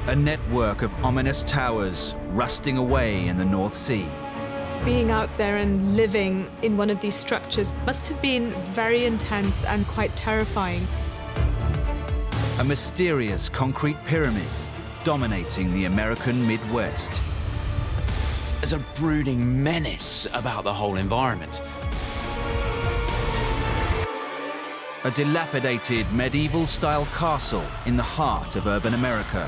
A network of ominous towers rusting away in the North Sea. Being out there and living in one of these structures must have been very intense and quite terrifying. A mysterious concrete pyramid dominating the American Midwest. There's a brooding menace about the whole environment. A dilapidated medieval-style castle in the heart of urban America.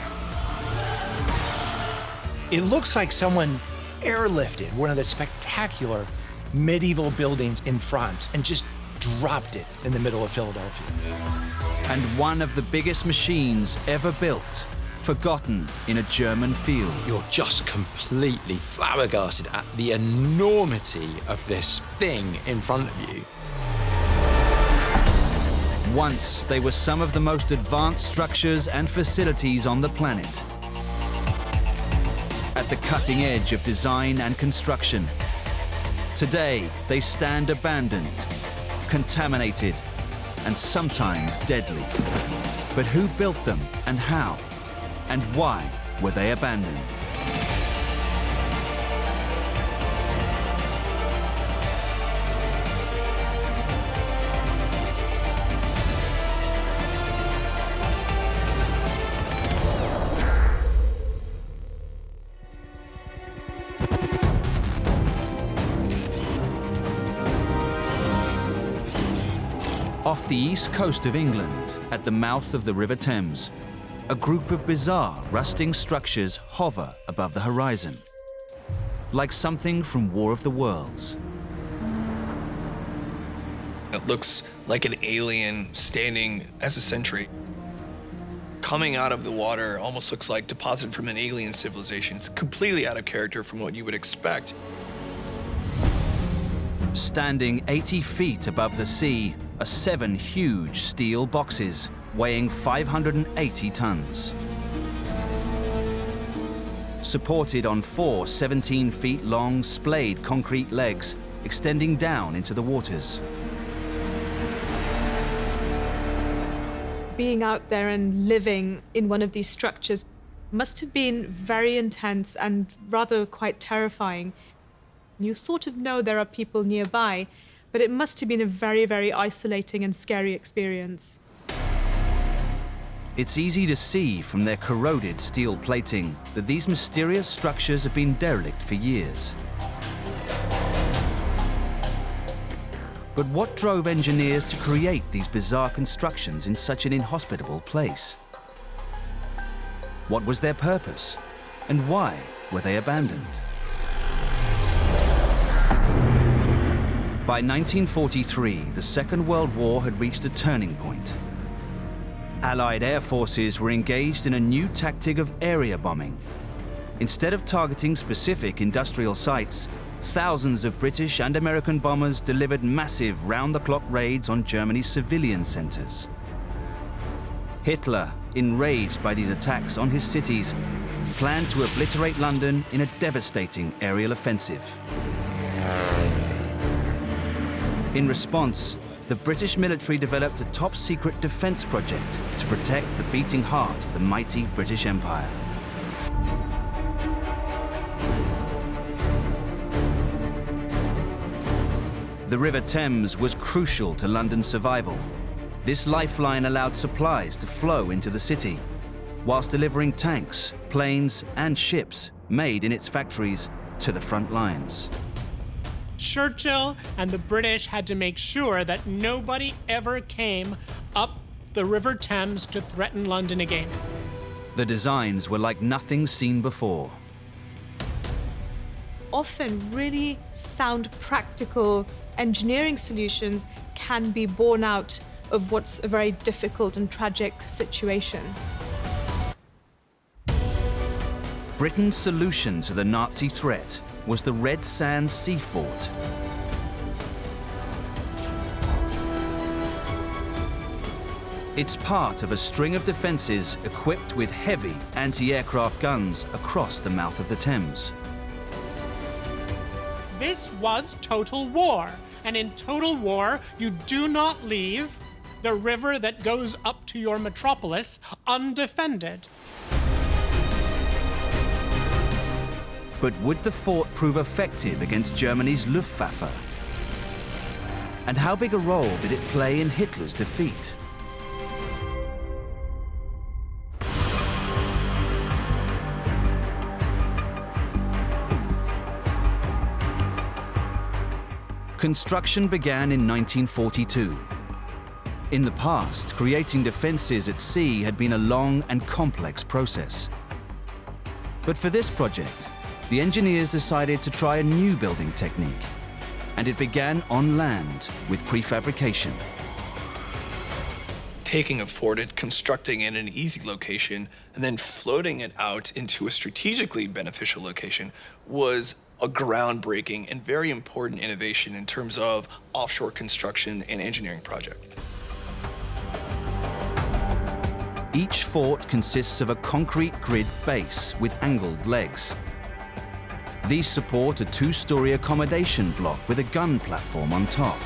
It looks like someone airlifted one of the spectacular medieval buildings in France and just dropped it in the middle of Philadelphia. And one of the biggest machines ever built, forgotten in a German field. You're just completely flabbergasted at the enormity of this thing in front of you. Once they were some of the most advanced structures and facilities on the planet. At the cutting edge of design and construction. Today, they stand abandoned, contaminated, and sometimes deadly. But who built them and how? And why were they abandoned? Off the east coast of England, at the mouth of the River Thames, a group of bizarre, rusting structures hover above the horizon, like something from War of the Worlds. It looks like an alien standing as a sentry. Coming out of the water almost looks like deposited from an alien civilization. It's completely out of character from what you would expect. Standing 80 feet above the sea are 7 huge steel boxes weighing 580 tons. Supported on 4 17-feet-long splayed concrete legs extending down into the waters. Being out there and living in one of these structures must have been very intense and rather quite terrifying. You sort of know there are people nearby, but it must have been a very, very isolating and scary experience. It's easy to see from their corroded steel plating that these mysterious structures have been derelict for years. But what drove engineers to create these bizarre constructions in such an inhospitable place? What was their purpose? And why were they abandoned? By 1943, the Second World War had reached a turning point. Allied air forces were engaged in a new tactic of area bombing. Instead of targeting specific industrial sites, thousands of British and American bombers delivered massive round-the-clock raids on Germany's civilian centers. Hitler, enraged by these attacks on his cities, planned to obliterate London in a devastating aerial offensive. In response, the British military developed a top-secret defense project to protect the beating heart of the mighty British Empire. The River Thames was crucial to London's survival. This lifeline allowed supplies to flow into the city, whilst delivering tanks, planes, and ships made in its factories to the front lines. Churchill and the British had to make sure that nobody ever came up the River Thames to threaten London again. The designs were like nothing seen before. Often really sound, practical engineering solutions can be born out of what's a very difficult and tragic situation. Britain's solution to the Nazi threat was the Red Sands Sea Fort. It's part of a string of defenses equipped with heavy anti-aircraft guns across the mouth of the Thames. This was total war, and in total war, you do not leave the river that goes up to your metropolis undefended. But would the fort prove effective against Germany's Luftwaffe? And how big a role did it play in Hitler's defeat? Construction began in 1942. In the past, creating defenses at sea had been a long and complex process. But for this project, the engineers decided to try a new building technique, and it began on land with prefabrication. Taking a fort, constructing it in an easy location, and then floating it out into a strategically beneficial location was a groundbreaking and very important innovation in terms of offshore construction and engineering project. Each fort consists of a concrete grid base with angled legs. These support a two-story accommodation block with a gun platform on top.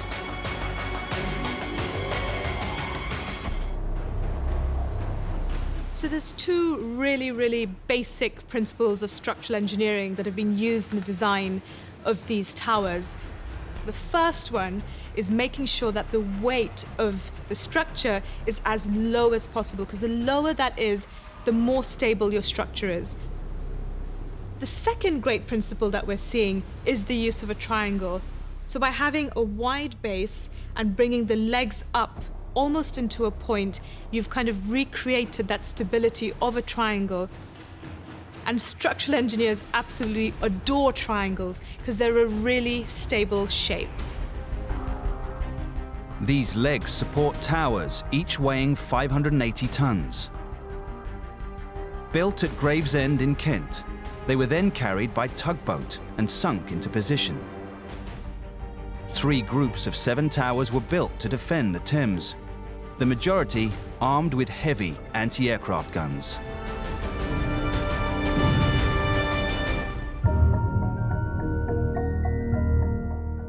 So there's two really basic principles of structural engineering that have been used in the design of these towers. The first one is making sure that the weight of the structure is as low as possible, because the lower that is, the more stable your structure is. The second great principle that we're seeing is the use of a triangle. So by having a wide base and bringing the legs up almost into a point, you've kind of recreated that stability of a triangle. And structural engineers absolutely adore triangles because they're a really stable shape. These legs support towers, each weighing 580 tons. Built at Gravesend in Kent, they were then carried by tugboat and sunk into position. 3 groups of 7 towers were built to defend the Thames, the majority armed with heavy anti-aircraft guns.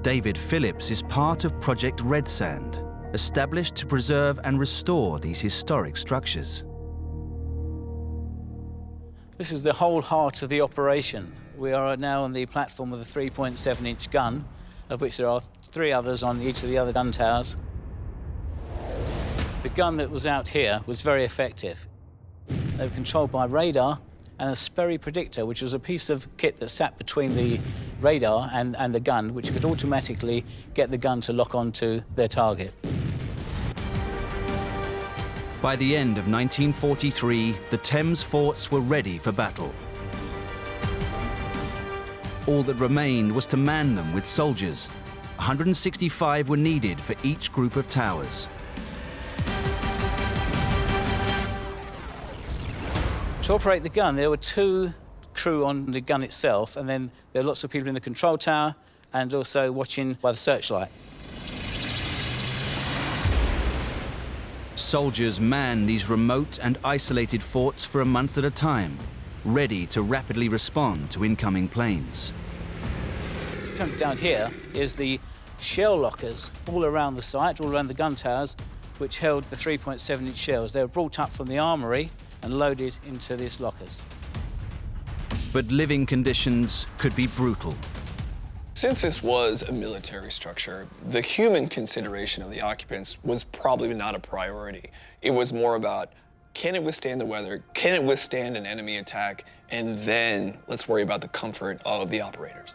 David Phillips is part of Project Red Sand, established to preserve and restore these historic structures. This is the whole heart of the operation. We are now on the platform of a 3.7-inch gun, of which there are 3 others on each of the other gun towers. The gun that was out here was very effective. They were controlled by radar and a Sperry predictor, which was a piece of kit that sat between the radar and the gun, which could automatically get the gun to lock onto their target. By the end of 1943, the Thames forts were ready for battle. All that remained was to man them with soldiers. 165 were needed for each group of towers. To operate the gun, there were 2 crew on the gun itself, and then there were lots of people in the control tower and also watching by the searchlight. Soldiers manned these remote and isolated forts for a month at a time, ready to rapidly respond to incoming planes. Down here is the shell lockers all around the site, all around the gun towers, which held the 3.7-inch shells. They were brought up from the armory and loaded into these lockers. But living conditions could be brutal. Since this was a military structure, the human consideration of the occupants was probably not a priority. It was more about, can it withstand the weather? Can it withstand an enemy attack? And then let's worry about the comfort of the operators.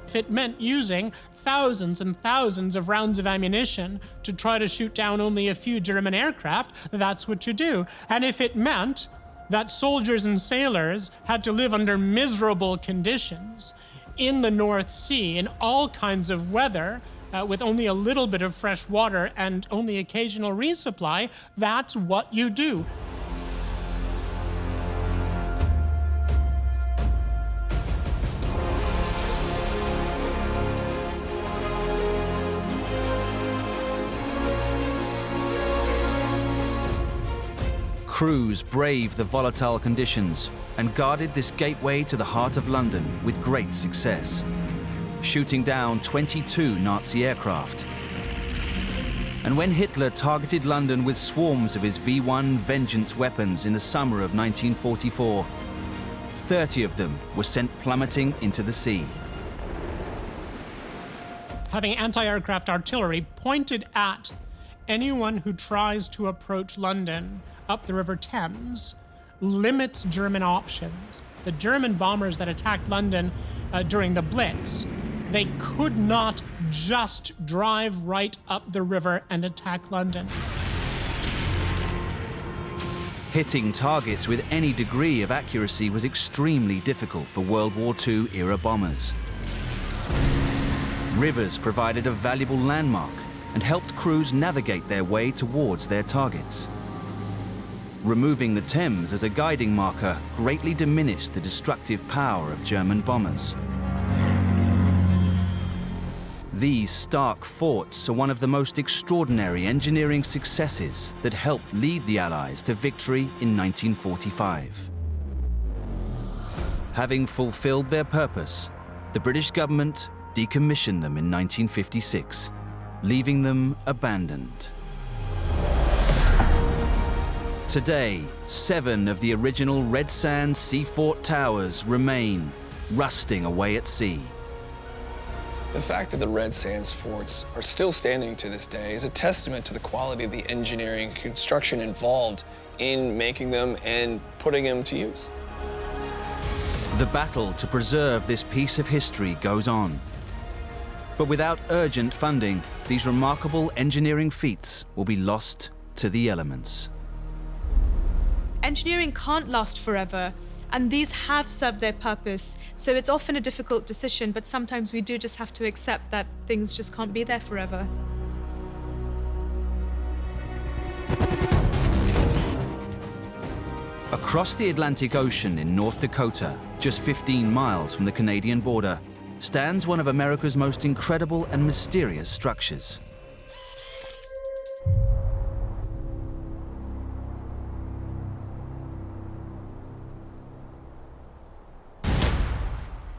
If it meant using thousands and thousands of rounds of ammunition to try to shoot down only a few German aircraft, that's what you do. And if it meant that soldiers and sailors had to live under miserable conditions in the North Sea in all kinds of weather, with only a little bit of fresh water and only occasional resupply, that's what you do. Crews braved the volatile conditions and guarded this gateway to the heart of London with great success, shooting down 22 Nazi aircraft. And when Hitler targeted London with swarms of his V1 Vengeance weapons in the summer of 1944, 30 of them were sent plummeting into the sea. Having anti-aircraft artillery pointed at anyone who tries to approach London up the River Thames limits German options. The German bombers that attacked London during the Blitz, they could not just drive right up the river and attack London. Hitting targets with any degree of accuracy was extremely difficult for World War II era bombers. Rivers provided a valuable landmark and helped crews navigate their way towards their targets. Removing the Thames as a guiding marker greatly diminished the destructive power of German bombers. These stark forts are one of the most extraordinary engineering successes that helped lead the Allies to victory in 1945. Having fulfilled their purpose, the British government decommissioned them in 1956, leaving them abandoned. Today, 7 of the original Red Sands Sea Fort towers remain, rusting away at sea. The fact that the Red Sands forts are still standing to this day is a testament to the quality of the engineering and construction involved in making them and putting them to use. The battle to preserve this piece of history goes on. But without urgent funding, these remarkable engineering feats will be lost to the elements. Engineering can't last forever, and these have served their purpose, so it's often a difficult decision, but sometimes we do just have to accept that things just can't be there forever. Across the Atlantic Ocean in North Dakota, just 15 miles from the Canadian border, stands one of America's most incredible and mysterious structures.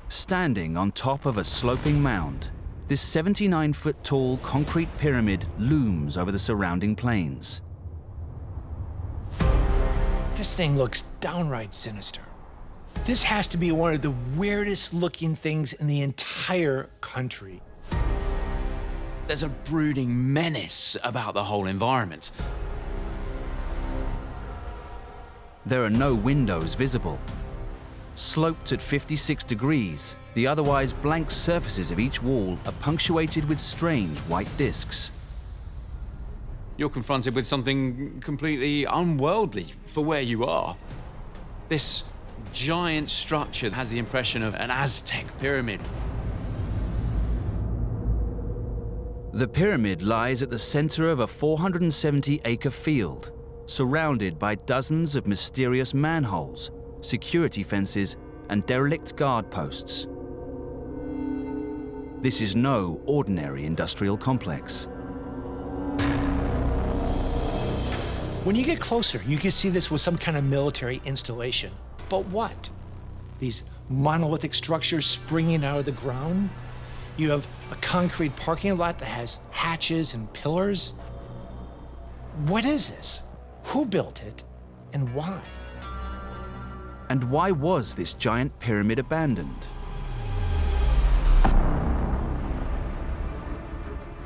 Standing on top of a sloping mound, this 79-foot-tall concrete pyramid looms over the surrounding plains. This thing looks downright sinister. This has to be one of the weirdest looking things in the entire country. There's a brooding menace about the whole environment. There are no windows visible. Sloped at 56 degrees, the otherwise blank surfaces of each wall are punctuated with strange white discs. You're confronted with something completely unworldly for where you are. This giant structure has the impression of an Aztec pyramid. The pyramid lies at the center of a 470-acre field, surrounded by dozens of mysterious manholes, security fences, and derelict guard posts. This is no ordinary industrial complex. When you get closer, you can see this was some kind of military installation. But what? These monolithic structures springing out of the ground? You have a concrete parking lot that has hatches and pillars. What is this? Who built it, and why? And why was this giant pyramid abandoned?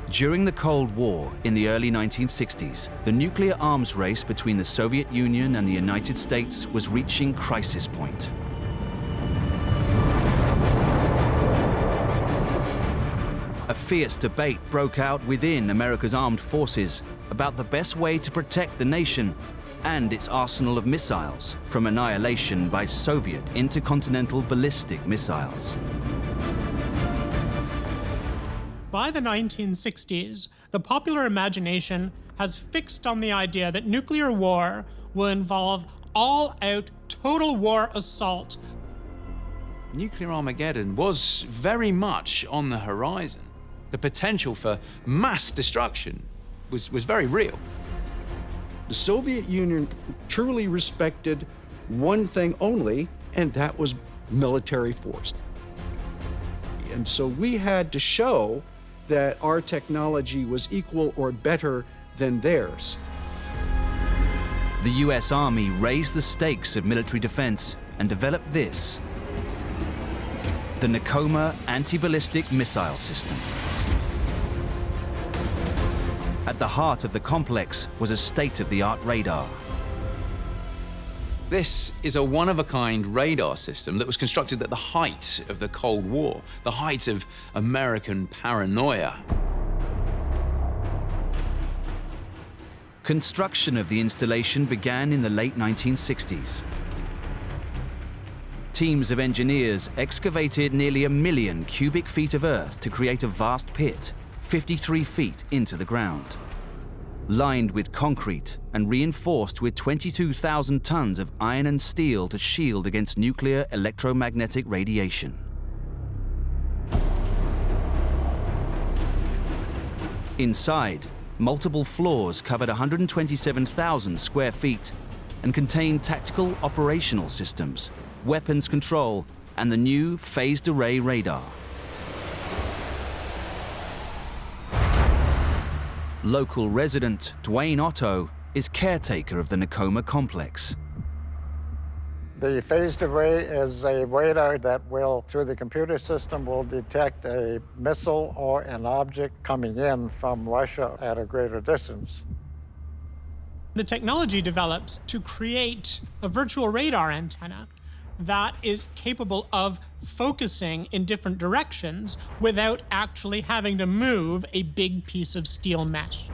During the Cold War in the early 1960s, the nuclear arms race between the Soviet Union and the United States was reaching crisis point. A fierce debate broke out within America's armed forces about the best way to protect the nation and its arsenal of missiles from annihilation by Soviet intercontinental ballistic missiles. By the 1960s, the popular imagination has fixed on the idea that nuclear war will involve all-out total war assault. Nuclear Armageddon was very much on the horizon. The potential for mass destruction was very real. The Soviet Union truly respected one thing only, and that was military force. And so we had to show that our technology was equal or better than theirs. The US Army raised the stakes of military defense and developed this: the Nakoma anti-ballistic missile system. At the heart of the complex was a state-of-the-art radar. This is a one-of-a-kind radar system that was constructed at the height of the Cold War, the height of American paranoia. Construction of the installation began in the late 1960s. Teams of engineers excavated nearly 1 million cubic feet of earth to create a vast pit, 53 feet into the ground. Lined with concrete and reinforced with 22,000 tons of iron and steel to shield against nuclear electromagnetic radiation. Inside, multiple floors covered 127,000 square feet and contained tactical operational systems, weapons control, and the new phased array radar. Local resident Dwayne Otto is caretaker of the Nakoma complex. The phased array is a radar that will, through the computer system, will detect a missile or an object coming in from Russia at a greater distance. The technology develops to create a virtual radar antenna that is capable of focusing in different directions without actually having to move a big piece of steel mesh.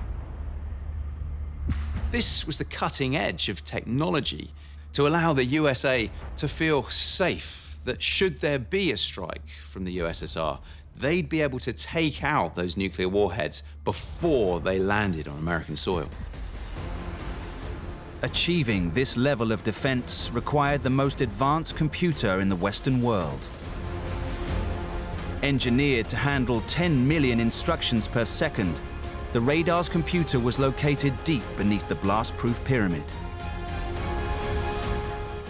This was the cutting edge of technology to allow the USA to feel safe that should there be a strike from the USSR, they'd be able to take out those nuclear warheads before they landed on American soil. Achieving this level of defense required the most advanced computer in the Western world. Engineered to handle 10 million instructions per second, the radar's computer was located deep beneath the blast-proof pyramid.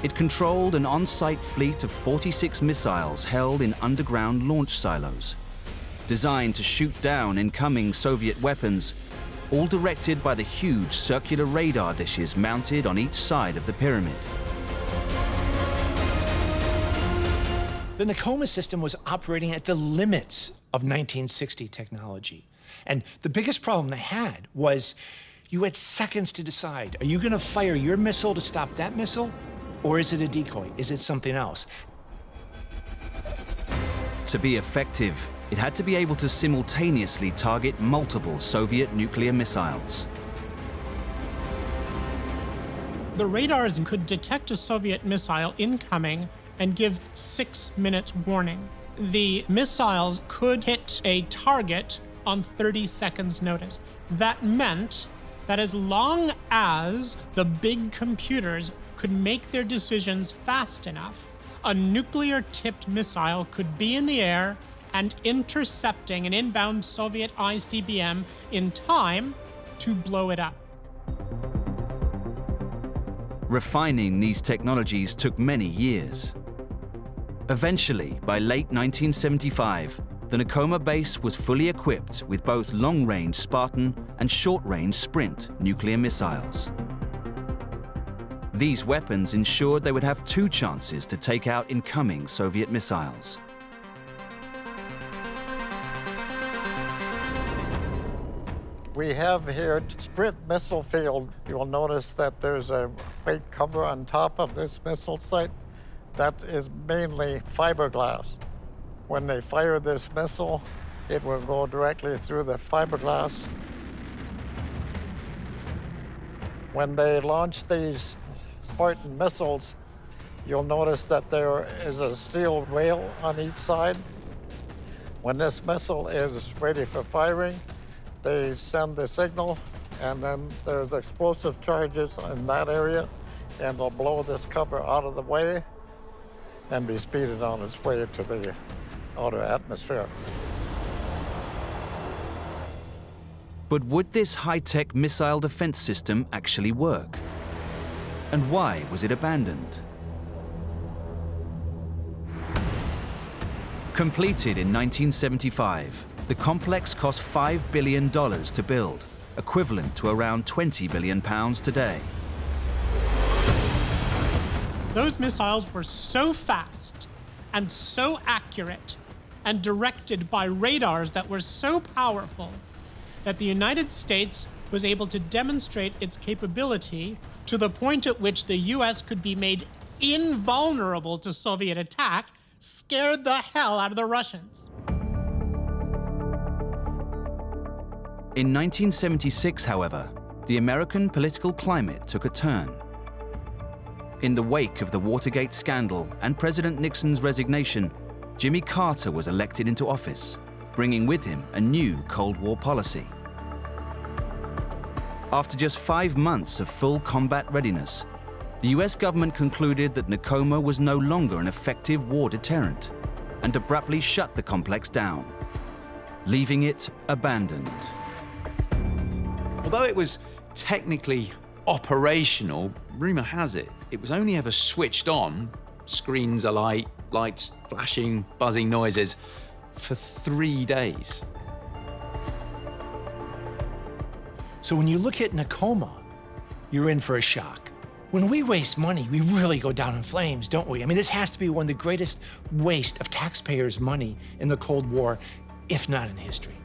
It controlled an on-site fleet of 46 missiles held in underground launch silos, designed to shoot down incoming Soviet weapons, all directed by the huge circular radar dishes mounted on each side of the pyramid. The Nakoma system was operating at the limits of 1960 technology. And the biggest problem they had was you had seconds to decide. Are you going to fire your missile to stop that missile? Or is it a decoy? Is it something else? To be effective, it had to be able to simultaneously target multiple Soviet nuclear missiles. The radars could detect a Soviet missile incoming and give 6 minutes warning. The missiles could hit a target on 30 seconds notice. That meant that as long as the big computers could make their decisions fast enough, a nuclear-tipped missile could be in the air and intercepting an inbound Soviet ICBM in time to blow it up. Refining these technologies took many years. Eventually, by late 1975, the Nakoma base was fully equipped with both long-range Spartan and short-range Sprint nuclear missiles. These weapons ensured they would have 2 chances to take out incoming Soviet missiles. We have here Sprint missile field. You'll notice that there's a white cover on top of this missile site. That is mainly fiberglass. When they fire this missile, it will go directly through the fiberglass. When they launch these Spartan missiles, you'll notice that there is a steel rail on each side. When this missile is ready for firing, they send the signal, and then there's explosive charges in that area, and they'll blow this cover out of the way and be speeded on its way to the outer atmosphere. But would this high-tech missile defense system actually work? And why was it abandoned? Completed in 1975, the complex cost $5 billion to build, equivalent to around £20 billion today. Those missiles were so fast and so accurate and directed by radars that were so powerful that the United States was able to demonstrate its capability to the point at which the US could be made invulnerable to Soviet attack, scared the hell out of the Russians. In 1976, however, the American political climate took a turn. In the wake of the Watergate scandal and President Nixon's resignation, Jimmy Carter was elected into office, bringing with him a new Cold War policy. After just 5 months of full combat readiness, the US government concluded that Nakoma was no longer an effective war deterrent and abruptly shut the complex down, leaving it abandoned. Although it was technically operational, rumor has it, it was only ever switched on, screens alight, lights flashing, buzzing noises, for 3 days. So when you look at Nakoma, you're in for a shock. When we waste money, we really go down in flames, don't we? I mean, this has to be one of the greatest waste of taxpayers' money in the Cold War, if not in history.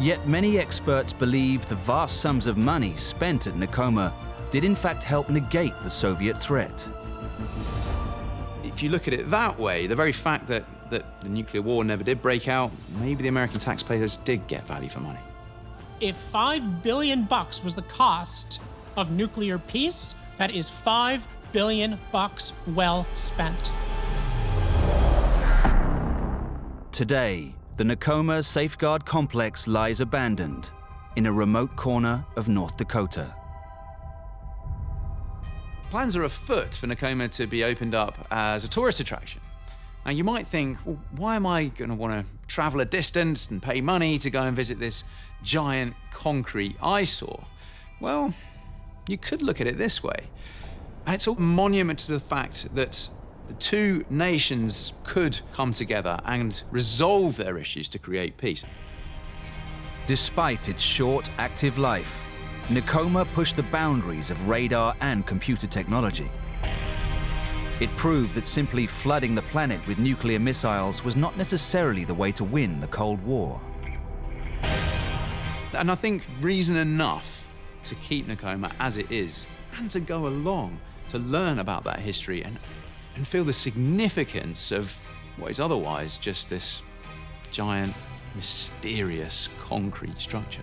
Yet many experts believe the vast sums of money spent at Nakoma did in fact help negate the Soviet threat. If you look at it that way, the very fact that the nuclear war never did break out, maybe the American taxpayers did get value for money. If $5 billion was the cost of nuclear peace, that is $5 billion well spent. Today, the Nakoma Safeguard Complex lies abandoned in a remote corner of North Dakota. Plans are afoot for Nakoma to be opened up as a tourist attraction. Now you might think, well, why am I going to want to travel a distance and pay money to go and visit this giant concrete eyesore? Well, you could look at it this way. And it's a monument to the fact that the two nations could come together and resolve their issues to create peace. Despite its short, active life, Nakoma pushed the boundaries of radar and computer technology. It proved that simply flooding the planet with nuclear missiles was not necessarily the way to win the Cold War. And I think reason enough to keep Nakoma as it is, and to go along to learn about that history and feel the significance of what is otherwise just this giant, mysterious concrete structure.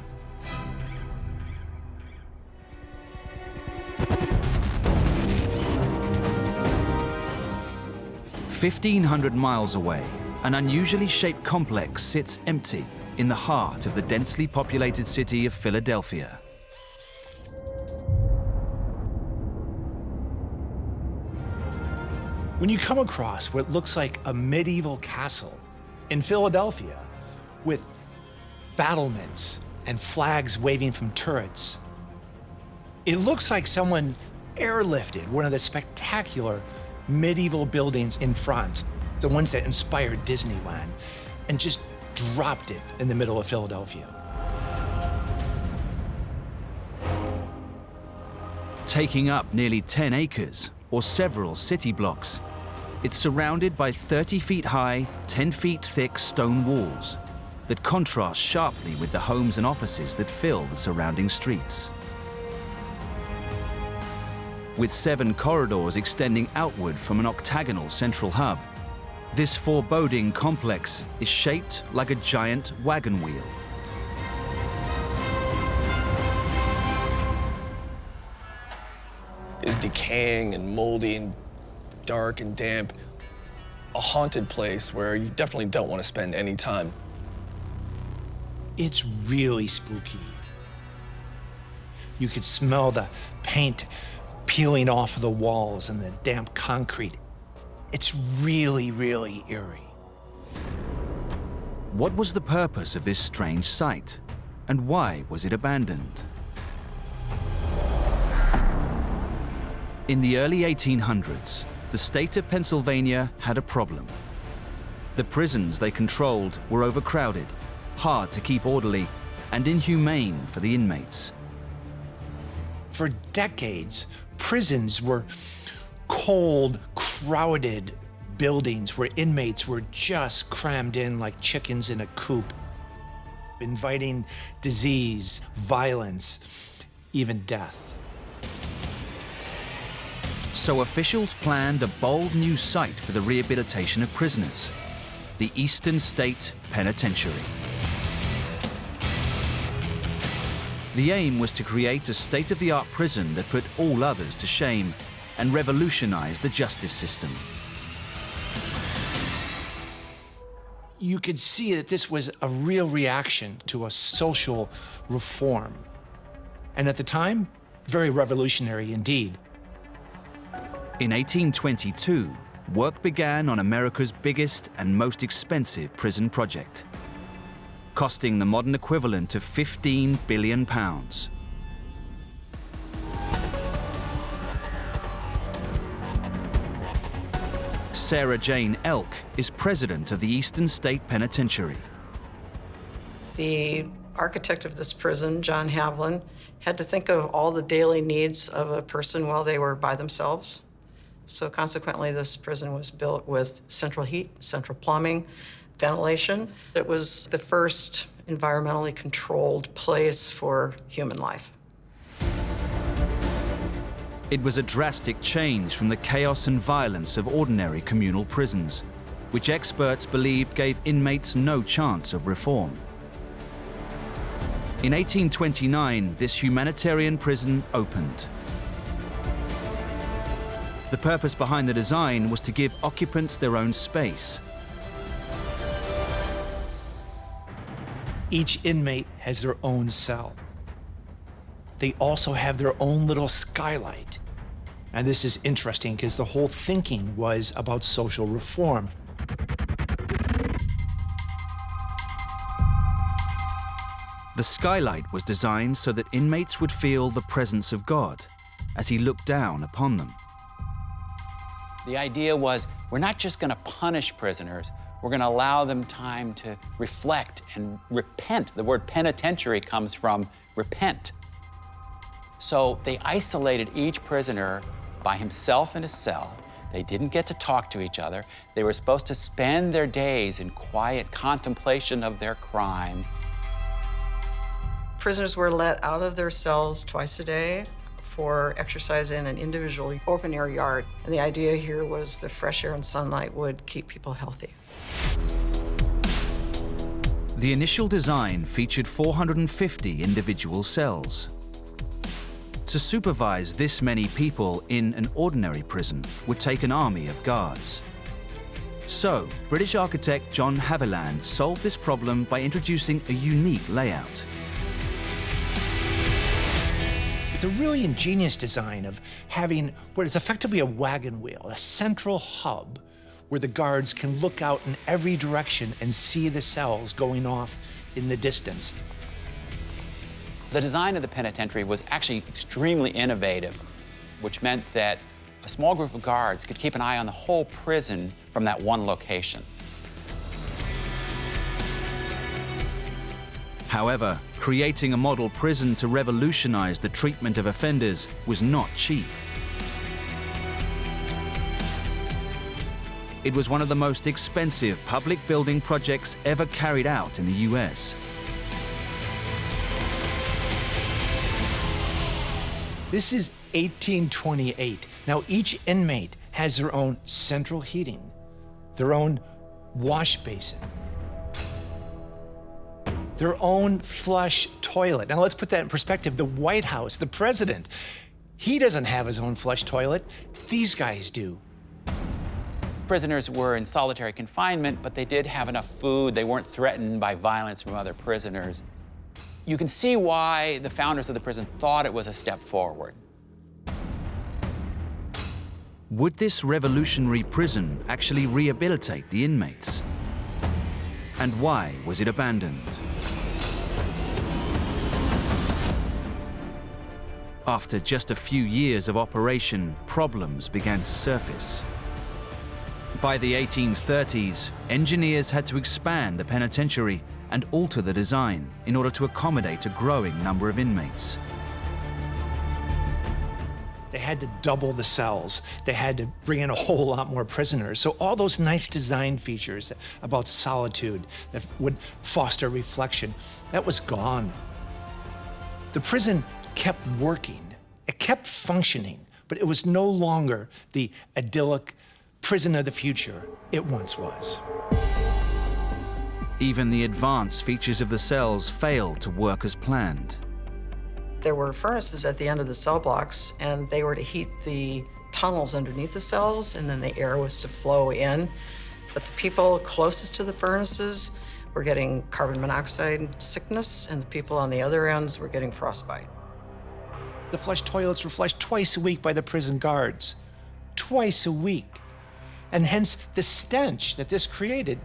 "1,500 miles away, an unusually shaped complex sits empty in the heart of the densely populated city of Philadelphia. When you come across what looks like a medieval castle in Philadelphia with battlements and flags waving from turrets, it looks like someone airlifted one of the spectacular medieval buildings in France, the ones that inspired Disneyland, and just dropped it in the middle of Philadelphia. Taking up nearly 10 acres, or several city blocks, it's surrounded by 30 feet high, 10 feet thick stone walls that contrast sharply with the homes and offices that fill the surrounding streets. With 7 corridors extending outward from an octagonal central hub, this foreboding complex is shaped like a giant wagon wheel. Is decaying and moldy and dark and damp, a haunted place where you definitely don't want to spend any time. It's really spooky. You could smell the paint peeling off of the walls and the damp concrete. It's really, really eerie. What was the purpose of this strange site, and why was it abandoned? In the early 1800s, the state of Pennsylvania had a problem. The prisons they controlled were overcrowded, hard to keep orderly, and inhumane for the inmates. For decades, prisons were cold, crowded buildings where inmates were just crammed in like chickens in a coop, inviting disease, violence, even death. So officials planned a bold new site for the rehabilitation of prisoners, the Eastern State Penitentiary. The aim was to create a state-of-the-art prison that put all others to shame and revolutionize the justice system. You could see that this was a real reaction to a social reform. And at the time, very revolutionary indeed. In 1822, work began on America's biggest and most expensive prison project, costing the modern equivalent of £15 billion. Sarah Jane Elk is president of the Eastern State Penitentiary. The architect of this prison, John Havlin, had to think of all the daily needs of a person while they were by themselves. So consequently, this prison was built with central heat, central plumbing, ventilation. It was the first environmentally controlled place for human life. It was a drastic change from the chaos and violence of ordinary communal prisons, which experts believed gave inmates no chance of reform. In 1829, this humanitarian prison opened. The purpose behind the design was to give occupants their own space. Each inmate has their own cell. They also have their own little skylight. And this is interesting because the whole thinking was about social reform. The skylight was designed so that inmates would feel the presence of God as he looked down upon them. The idea was, we're not just going to punish prisoners, we're going to allow them time to reflect and repent. The word penitentiary comes from repent. So they isolated each prisoner by himself in a cell. They didn't get to talk to each other. They were supposed to spend their days in quiet contemplation of their crimes. Prisoners were let out of their cells twice a day for exercise in an individual open-air yard. And the idea here was the fresh air and sunlight would keep people healthy. The initial design featured 450 individual cells. To supervise this many people in an ordinary prison would take an army of guards. So, British architect John Haviland solved this problem by introducing a unique layout. The really ingenious design of having what is effectively a wagon wheel, a central hub where the guards can look out in every direction and see the cells going off in the distance. The design of the penitentiary was actually extremely innovative, which meant that a small group of guards could keep an eye on the whole prison from that one location. However, creating a model prison to revolutionize the treatment of offenders was not cheap. It was one of the most expensive public building projects ever carried out in the US. This is 1828. Now, each inmate has their own central heating, their own wash basin, their own flush toilet. Now, let's put that in perspective. The White House, the president, he doesn't have his own flush toilet. These guys do. Prisoners were in solitary confinement, but they did have enough food. They weren't threatened by violence from other prisoners. You can see why the founders of the prison thought it was a step forward. Would this revolutionary prison actually rehabilitate the inmates? And why was it abandoned? After just a few years of operation, problems began to surface. By the 1830s, engineers had to expand the penitentiary and alter the design in order to accommodate a growing number of inmates. They had to double the cells. They had to bring in a whole lot more prisoners. So all those nice design features about solitude that would foster reflection, that was gone. The prison kept working. It kept functioning, but it was no longer the idyllic prison of the future it once was. Even the advanced features of the cells failed to work as planned. There were furnaces at the end of the cell blocks, and they were to heat the tunnels underneath the cells, and then the air was to flow in. But the people closest to the furnaces were getting carbon monoxide sickness, and the people on the other ends were getting frostbite. The flush toilets were flushed twice a week by the prison guards. Twice a week. And hence the stench that this created,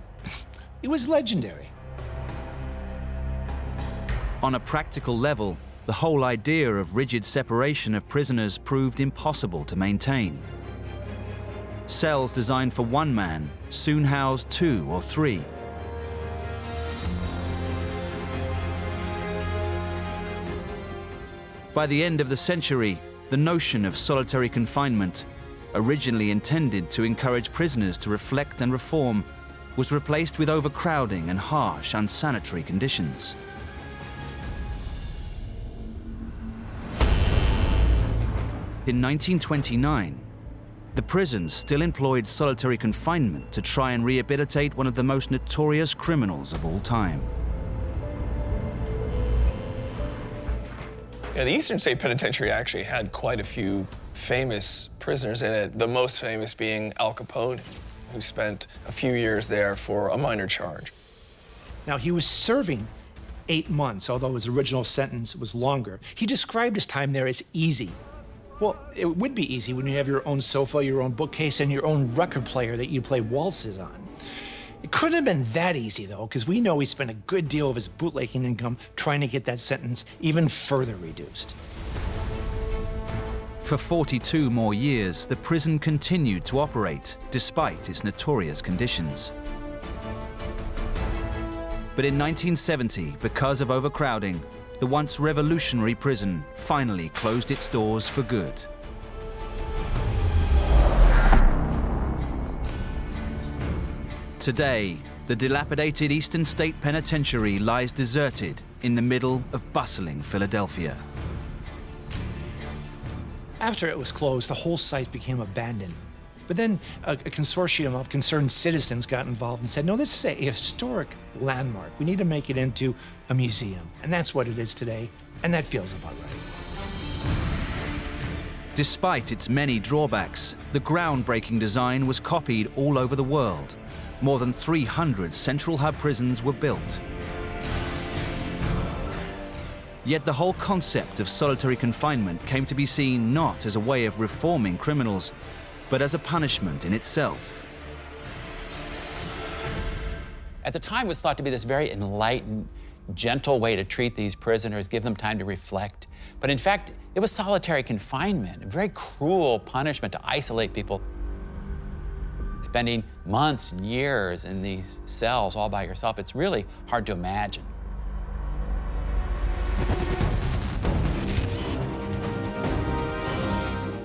it was legendary. On a practical level, the whole idea of rigid separation of prisoners proved impossible to maintain. Cells designed for one man soon housed 2 or 3. By the end of the century, the notion of solitary confinement, originally intended to encourage prisoners to reflect and reform, was replaced with overcrowding and harsh, unsanitary conditions. In 1929, the prisons still employed solitary confinement to try and rehabilitate one of the most notorious criminals of all time. Yeah, the Eastern State Penitentiary actually had quite a few famous prisoners in it, the most famous being Al Capone, who spent a few years there for a minor charge. Now, he was serving 8 months, although his original sentence was longer. He described his time there as easy. Well, it would be easy when you have your own sofa, your own bookcase, and your own record player that you play waltzes on. It couldn't have been that easy, though, because we know he spent a good deal of his bootlegging income trying to get that sentence even further reduced. For 42 more years, the prison continued to operate despite its notorious conditions. But in 1970, because of overcrowding, the once revolutionary prison finally closed its doors for good. Today, the dilapidated Eastern State Penitentiary lies deserted in the middle of bustling Philadelphia. After it was closed, the whole site became abandoned. But then a consortium of concerned citizens got involved and said, no, this is a historic landmark. We need to make it into a museum. And that's what it is today, and that feels about right. Despite its many drawbacks, the groundbreaking design was copied all over the world. More than 300 central hub prisons were built. Yet the whole concept of solitary confinement came to be seen not as a way of reforming criminals, but as a punishment in itself. At the time, it was thought to be this very enlightened, gentle way to treat these prisoners, give them time to reflect. But in fact, it was solitary confinement, a very cruel punishment to isolate people. Spending months and years in these cells all by yourself, it's really hard to imagine.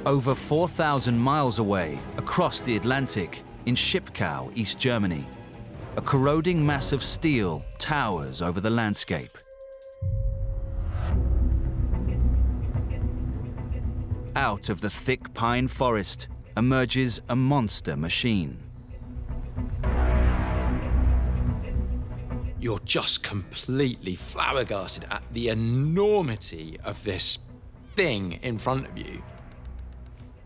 Over 4,000 miles away, across the Atlantic, in Schipkau, East Germany, a corroding mass of steel towers over the landscape. Out of the thick pine forest emerges a monster machine. You're just completely flabbergasted at the enormity of this thing in front of you.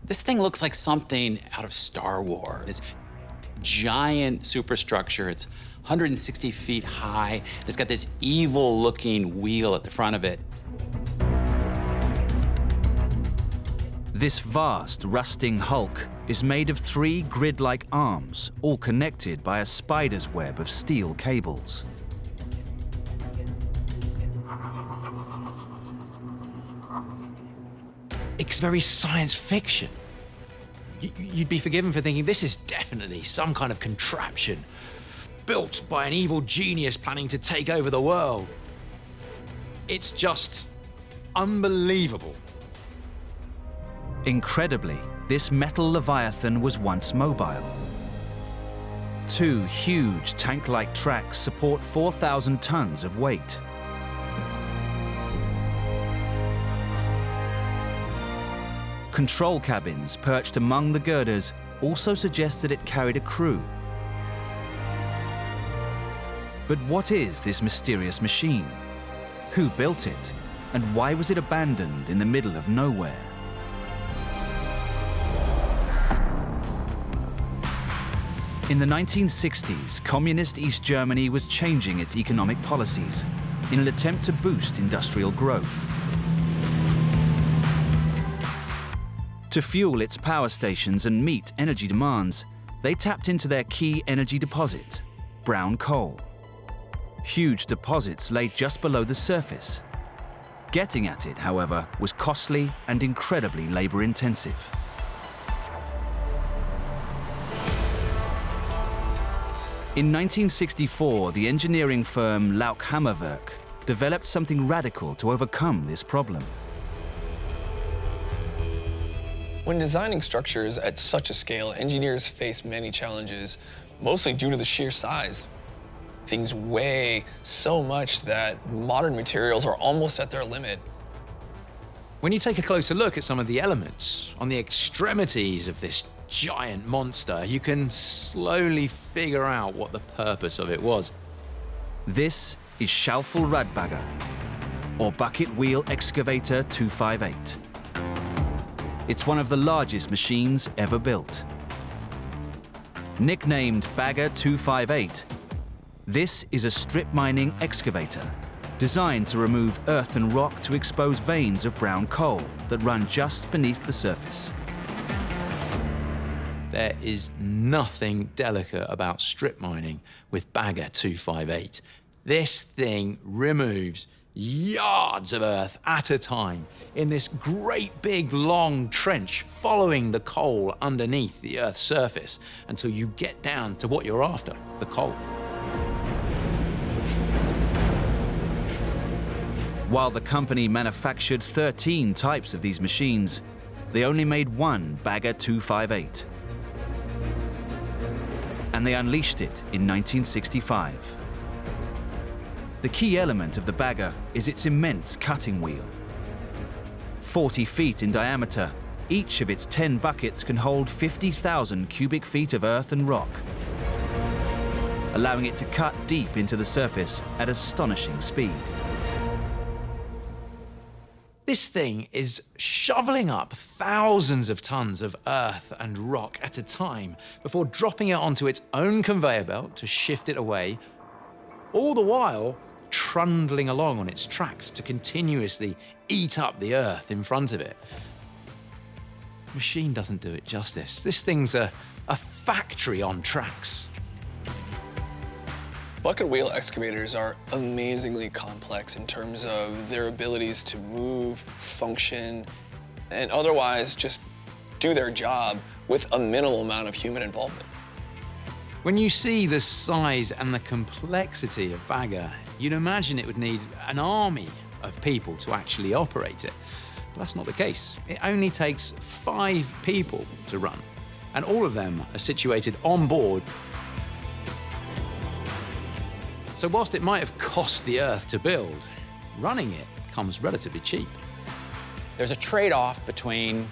This thing looks like something out of Star Wars. This giant superstructure, it's 160 feet high. It's got this evil-looking wheel at the front of it. This vast, rusting hulk is made of 3 grid-like arms, all connected by a spider's web of steel cables. It's very science fiction. You'd be forgiven for thinking this is definitely some kind of contraption built by an evil genius planning to take over the world. It's just unbelievable. Incredibly, this metal leviathan was once mobile. 2 huge tank-like tracks support 4,000 tons of weight. Control cabins perched among the girders also suggested it carried a crew. But what is this mysterious machine? Who built it? And why was it abandoned in the middle of nowhere? In the 1960s, communist East Germany was changing its economic policies in an attempt to boost industrial growth. To fuel its power stations and meet energy demands, they tapped into their key energy deposit, brown coal. Huge deposits lay just below the surface. Getting at it, however, was costly and incredibly labor-intensive. In 1964, the engineering firm Hammerwerk developed something radical to overcome this problem. When designing structures at such a scale, engineers face many challenges, mostly due to the sheer size. Things weigh so much that modern materials are almost at their limit. When you take a closer look at some of the elements on the extremities of this giant monster, you can slowly figure out what the purpose of it was. This is Schaufelradbagger, or Bucket Wheel Excavator 258. It's one of the largest machines ever built. Nicknamed Bagger 258, this is a strip mining excavator designed to remove earth and rock to expose veins of brown coal that run just beneath the surface. There is nothing delicate about strip mining with Bagger 258. This thing removes yards of earth at a time in this great big long trench, following the coal underneath the Earth's surface until you get down to what you're after, the coal. While the company manufactured 13 types of these machines, they only made one Bagger 258. And they unleashed it in 1965. The key element of the bagger is its immense cutting wheel. 40 feet in diameter, each of its 10 buckets can hold 50,000 cubic feet of earth and rock, allowing it to cut deep into the surface at astonishing speed. This thing is shoveling up thousands of tons of earth and rock at a time before dropping it onto its own conveyor belt to shift it away, all the while trundling along on its tracks to continuously eat up the earth in front of it. The machine doesn't do it justice. This thing's a factory on tracks. Bucket wheel excavators are amazingly complex in terms of their abilities to move, function, and otherwise just do their job with a minimal amount of human involvement. When you see the size and the complexity of Bagger, you'd imagine it would need an army of people to actually operate it. But that's not the case. It only takes 5 people to run, and all of them are situated on board. So whilst it might have cost the Earth to build, running it comes relatively cheap. There's a trade-off between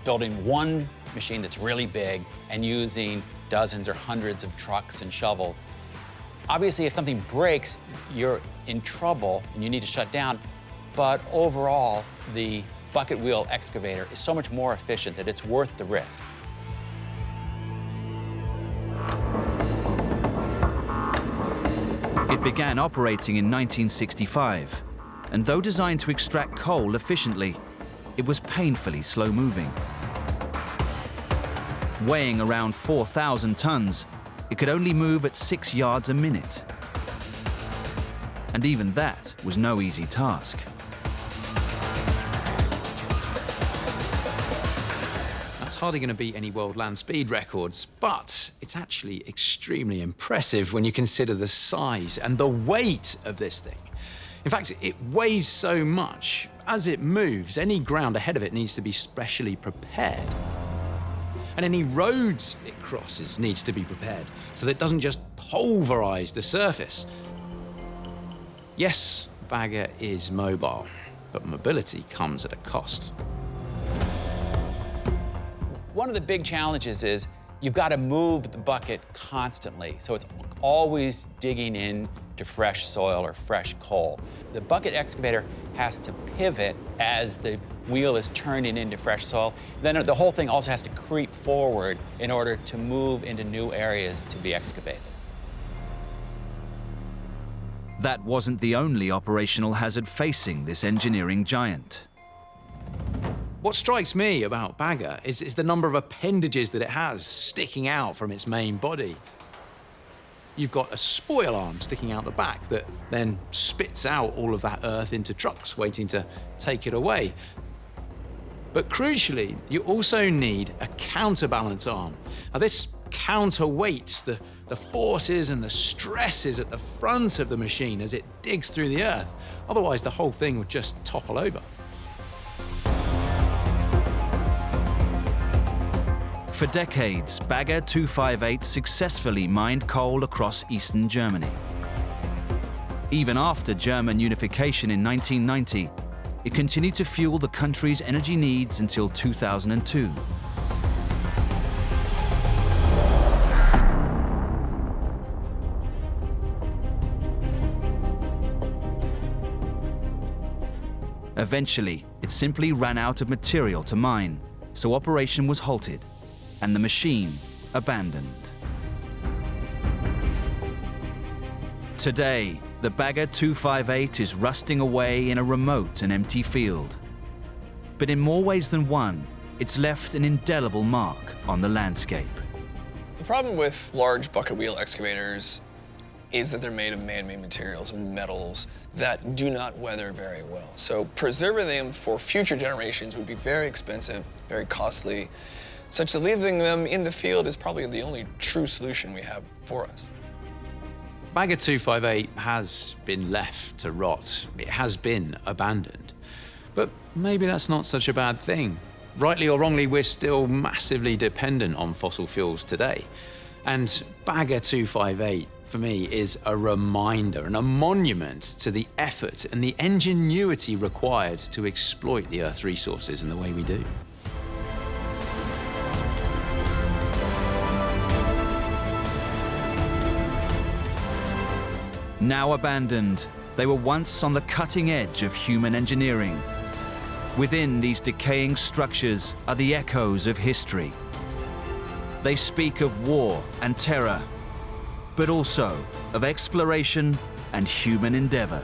building one machine that's really big and using dozens or hundreds of trucks and shovels. Obviously, if something breaks, you're in trouble and you need to shut down. But overall, the bucket wheel excavator is so much more efficient that it's worth the risk. It began operating in 1965, and though designed to extract coal efficiently, it was painfully slow-moving. Weighing around 4,000 tons, it could only move at 6 yards a minute. And even that was no easy task. That's hardly going to beat any world land speed records, but it's actually extremely impressive when you consider the size and the weight of this thing. In fact, it weighs so much, as it moves, any ground ahead of it needs to be specially prepared. And any roads it crosses needs to be prepared so that it doesn't just pulverize the surface. Yes, Bagger is mobile, but mobility comes at a cost. One of the big challenges is you've got to move the bucket constantly, so it's always digging in to fresh soil or fresh coal. The bucket excavator has to pivot as the wheel is turning into fresh soil. Then the whole thing also has to creep forward in order to move into new areas to be excavated. That wasn't the only operational hazard facing this engineering giant. What strikes me about Bagger is the number of appendages that it has sticking out from its main body. You've got a spoil arm sticking out the back that then spits out all of that earth into trucks waiting to take it away. But crucially, you also need a counterbalance arm. Now this counterweights the forces and the stresses at the front of the machine as it digs through the earth. Otherwise, the whole thing would just topple over. For decades, Bagger 258 successfully mined coal across eastern Germany. Even after German unification in 1990, it continued to fuel the country's energy needs until 2002. Eventually, it simply ran out of material to mine, so operation was halted and the machine abandoned. Today, the Bagger 258 is rusting away in a remote and empty field. But in more ways than one, it's left an indelible mark on the landscape. The problem with large bucket wheel excavators is that they're made of man-made materials and metals that do not weather very well. So preserving them for future generations would be very expensive, very costly, such that leaving them in the field is probably the only true solution we have for us. Bagger 258 has been left to rot. It has been abandoned. But maybe that's not such a bad thing. Rightly or wrongly, we're still massively dependent on fossil fuels today. And Bagger 258, for me, is a reminder and a monument to the effort and the ingenuity required to exploit the Earth's resources in the way we do. Now abandoned, they were once on the cutting edge of human engineering. Within these decaying structures are the echoes of history. They speak of war and terror, but also of exploration and human endeavor.